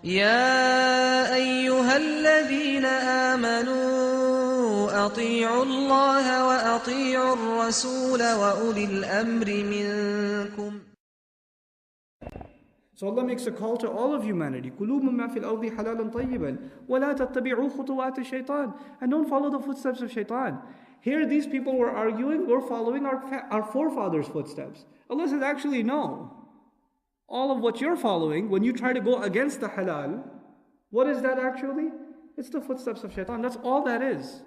يا أيها الذين آمنوا أطيعوا الله وأطيعوا الرسول وأولي الأمر منكم. So Allah makes a call to all of humanity. كُلُوا مِمَّا فِي الْأَرْضِ حَلَالًا طَيِّبًا وَلَا تَتَّبِعُوا خُطُوَاتِ الشَّيْطَانِ. And don't follow the footsteps of shaitan. Here these people were arguing, we're following our forefathers' footsteps. Allah says, actually no. All of what you're following, when you try to go against the halal, what is that actually? It's the footsteps of shaitan. That's all that is.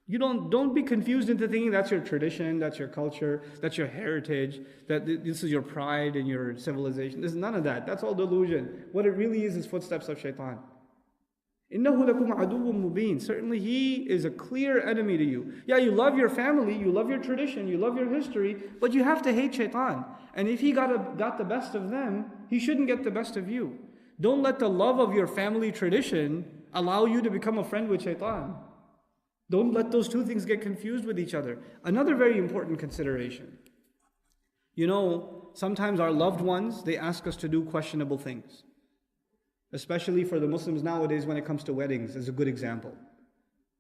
You don't be confused into thinking that's your tradition, that's your culture, that's your heritage, that this is your pride and your civilization. There's none of that. That's all delusion. What it really is footsteps of shaitan. إِنَّهُ لَكُمْ عَدُوٌّ مُبِينٌ. Certainly he is a clear enemy to you. Yeah, you love your family, you love your tradition, you love your history, but you have to hate shaitan. And if he got the best of them, he shouldn't get the best of you. Don't let the love of your family tradition allow you to become a friend with shaitan. Don't let those two things get confused with each other. Another very important consideration. You know, sometimes our loved ones, they ask us to do questionable things. Especially for the Muslims nowadays when it comes to weddings, is a good example.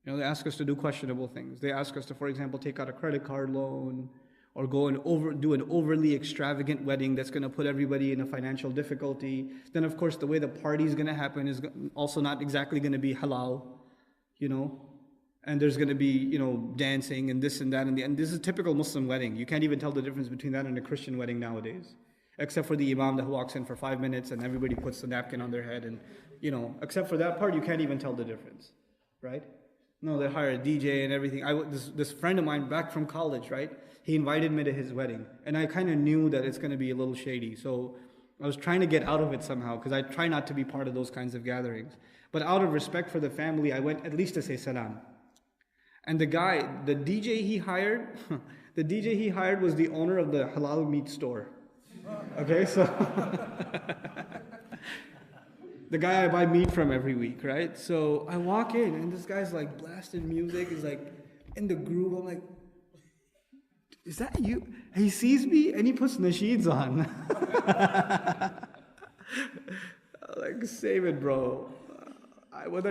You know, they ask us to do questionable things. They ask us to, for example, take out a credit card loan, or go and do an overly extravagant wedding that's going to put everybody in a financial difficulty. Then of course the way the party is going to happen is also not exactly going to be halal, you know. And there's going to be, you know, dancing and this and that. And this is a typical Muslim wedding. You can't even tell the difference between that and a Christian wedding nowadays. Except for the imam that walks in for 5 minutes and everybody puts the napkin on their head. And, you know, except for that part, you can't even tell the difference, right? No, they hire a DJ and everything. This friend of mine back from college, right? He invited me to his wedding. And I kind of knew that it's going to be a little shady. So I was trying to get out of it somehow because I try not to be part of those kinds of gatherings. But out of respect for the family, I went at least to say salam. And the DJ he hired, was the owner of the halal meat store. Okay, so the guy I buy meat from every week, right? So I walk in and this guy's like blasting music, he's like in the groove. I'm like, is that you? He sees me and he puts nasheeds on. I'm like, save it, bro. I was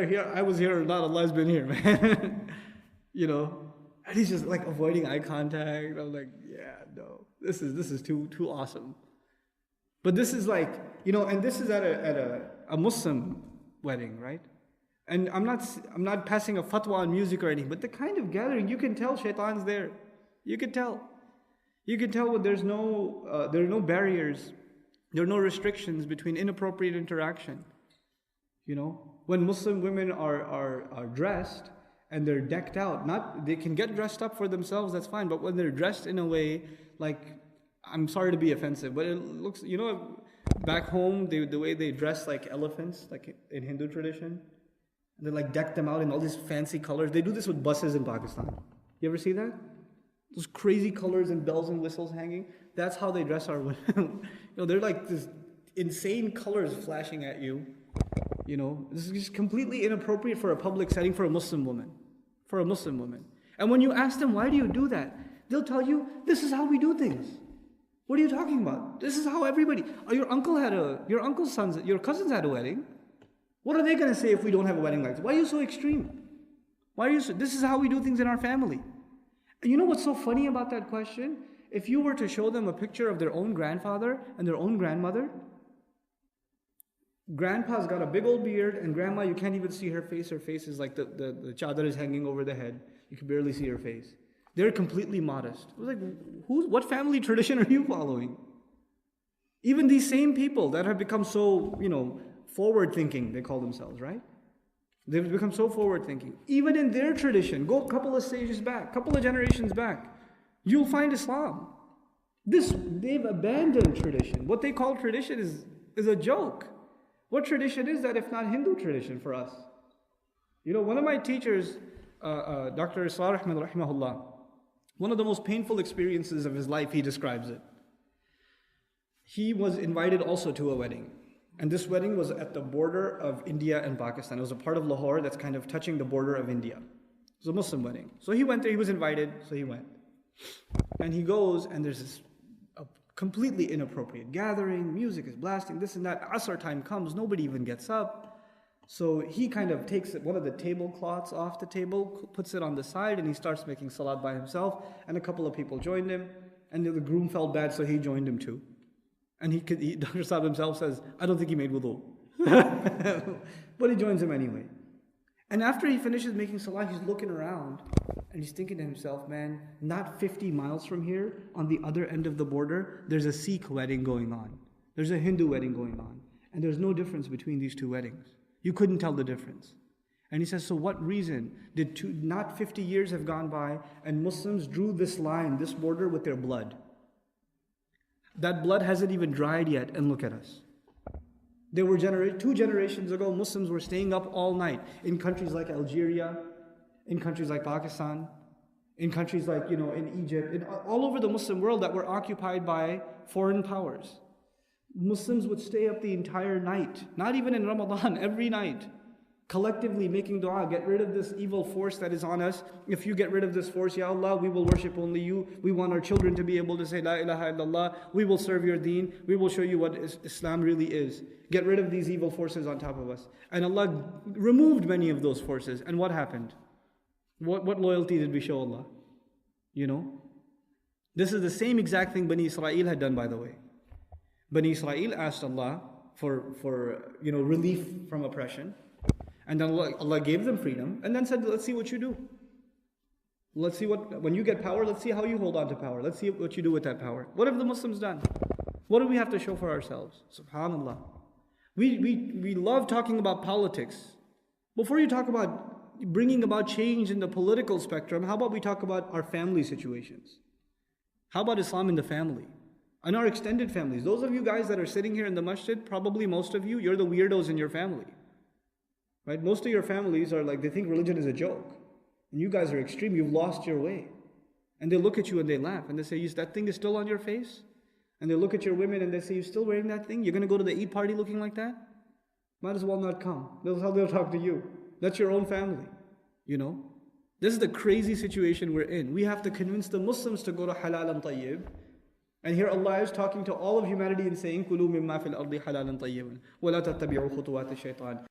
here or not, Allah's been here, man. You know, and he's just like avoiding eye contact. I'm like, yeah, no, this is too awesome. But this is like, you know, and this is at a Muslim wedding, right? And I'm not passing a fatwa on music or anything, but the kind of gathering, you can tell shaitan's there. You can tell when there are no barriers, there are no restrictions between inappropriate interaction. You know, when Muslim women are dressed and they're decked out, they can get dressed up for themselves, that's fine, but when they're dressed in a way like, I'm sorry to be offensive, but it looks, you know, back home, the way they dress like elephants, like in Hindu tradition, they like deck them out in all these fancy colors. They do this with buses in Pakistan. You ever see that? Those crazy colors and bells and whistles hanging. That's how they dress our women. You know, they're like this insane colors flashing at you. You know, this is just completely inappropriate for a public setting for a Muslim woman. And when you ask them, why do you do that? They'll tell you, this is how we do things. What are you talking about? This is how everybody, your cousins had a wedding. What are they going to say if we don't have a wedding like this? Why are you so extreme? This is how we do things in our family. And you know what's so funny about that question? If you were to show them a picture of their own grandfather and their own grandmother, grandpa's got a big old beard, and grandma, you can't even see her face. Her face is like the chadar is hanging over the head. You can barely see her face. They're completely modest. I was like, what family tradition are you following? Even these same people that have become so, you know, forward-thinking, they call themselves, right? They've become so forward-thinking. Even in their tradition, go a couple of stages back, couple of generations back, you'll find Islam. They've abandoned tradition. What they call tradition is a joke. What tradition is that if not Hindu tradition for us? You know, one of my teachers, Dr. Islah rahimahullah, one of the most painful experiences of his life, he describes it. He was invited also to a wedding. And this wedding was at the border of India and Pakistan. It was a part of Lahore that's kind of touching the border of India. It was a Muslim wedding. So he went there, he was invited, so he went. And he goes, and there's a Completely inappropriate gathering, music is blasting, this and that. Asr time comes, nobody even gets up. So he kind of takes one of the tablecloths off the table, puts it on the side, and he starts making salat by himself. And a couple of people joined him. And the groom felt bad, so he joined him too. And Dr. Saab himself says, I don't think he made wudu. But he joins him anyway. And after he finishes making salah, he's looking around and he's thinking to himself, man, not 50 miles from here, on the other end of the border, there's a Sikh wedding going on. There's a Hindu wedding going on. And there's no difference between these two weddings. You couldn't tell the difference. And he says, so what reason did not 50 years have gone by and Muslims drew this line, this border with their blood? That blood hasn't even dried yet, and look at us. There were 2 generations ago, Muslims were staying up all night in countries like Algeria, in countries like Pakistan, in countries like, in Egypt, all over the Muslim world that were occupied by foreign powers. Muslims would stay up the entire night, not even in Ramadan, every night, collectively making dua, get rid of this evil force that is on us. If you get rid of this force, Ya Allah, we will worship only you. We want our children to be able to say La ilaha illallah. We will serve your deen. We will show you what Islam really is. Get rid of these evil forces on top of us. And Allah removed many of those forces. And what happened? What loyalty did we show Allah? This is the same exact thing Bani Israel had done, by the way. Bani Israel asked Allah for relief from oppression. And then Allah gave them freedom and then said, let's see what you do. Let's see when you get power, let's see how you hold on to power. Let's see what you do with that power. What have the Muslims done? What do we have to show for ourselves? SubhanAllah. We love talking about politics. Before you talk about bringing about change in the political spectrum, how about we talk about our family situations? How about Islam in the family? And our extended families. Those of you guys that are sitting here in the masjid, probably most of you, you're the weirdos in your family. Right? Most of your families are like, they think religion is a joke. And you guys are extreme, you've lost your way. And they look at you and they laugh and they say, that thing is still on your face? And they look at your women and they say, you're still wearing that thing? You're going to go to the Eid party looking like that? Might as well not come. That's how they'll talk to you. That's your own family. This is the crazy situation we're in. We have to convince the Muslims to go to halal and tayyib. And here Allah is talking to all of humanity and saying, كُلُوا مِمَّا فِي الْأَرْضِ حَلَالًا طَيِّبًا وَلَا تَتَّبِعُوا خُطُوَاتِ الشَّيْطَانِ.